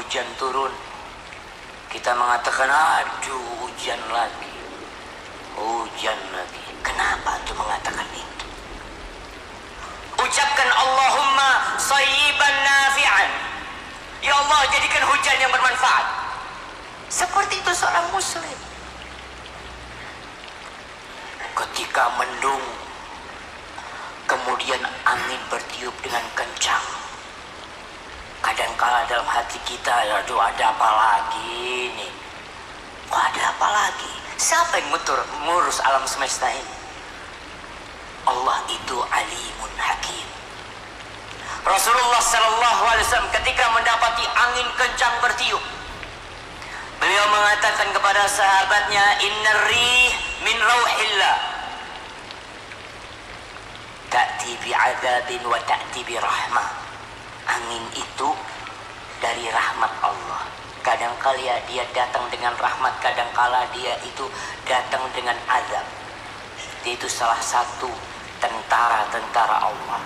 hujan turun, kita mengatakan, aduh hujan lagi, hujan lagi. Kenapa tuh mengatakan itu? Ucapkan Allahumma sayyiban nafi'an. Ya Allah, jadikan hujan yang bermanfaat. Seperti itu seorang muslim. Ketika mendung, kemudian angin bertiup dengan kencang, kadangkala dalam hati kita, aduh ada apa lagi nih? Kok ada apa lagi? Siapa yang ngurus alam semesta ini? Allah itu alimun hakim. Rasulullah SAW ketika mendapati angin kencang bertiup, beliau mengatakan kepada sahabatnya, innar rih min rauhillah, ta'ti bi'adzabin wa ta'ti birahmah. Angin itu dari rahmat Allah. Kadangkala dia datang dengan rahmat, kadangkala dia itu datang dengan azab. Dia itu salah satu tentara-tentara Allah.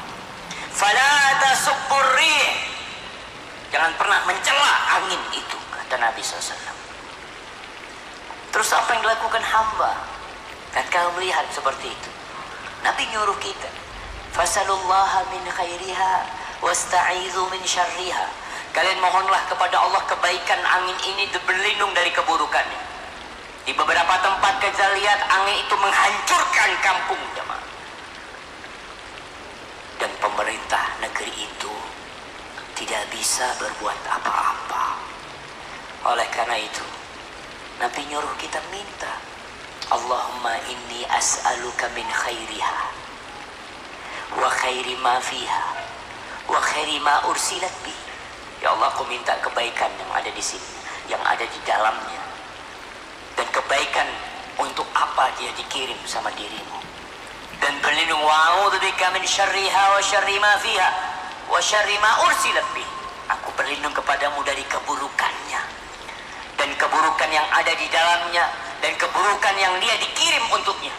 Fala tasubbur rih, jangan pernah mencela angin itu, kata Nabi SAW. Terus apa yang dilakukan hamba? Dan kau melihat seperti itu, Nabi nyuruh kita, fasalullaha min khairiha wasta'idzu min syarriha. Kalian mohonlah kepada Allah kebaikan angin ini, berlindung dari keburukannya. Di beberapa tempat kita lihat angin itu menghancurkan kampung, jemaah. Dan pemerintah negeri itu tidak bisa berbuat apa-apa. Oleh karena itu, Nabi nyuruh kita minta, Allahumma inni as'aluka min khairiha wa khairi ma fiha wa khairi ma ursilat bi. Ya Allah, aku minta kebaikan yang ada di sini, yang ada di dalamnya, dan kebaikan untuk apa dia dikirim sama dirimu. Dan berlindung, wa'udzubika min syarriha wa syarri ma fiha wa syarri ma ursilat bi. Aku berlindung kepadamu dari keburukannya dan keburukan yang ada di dalamnya dan keburukan yang dia dikirim untuknya.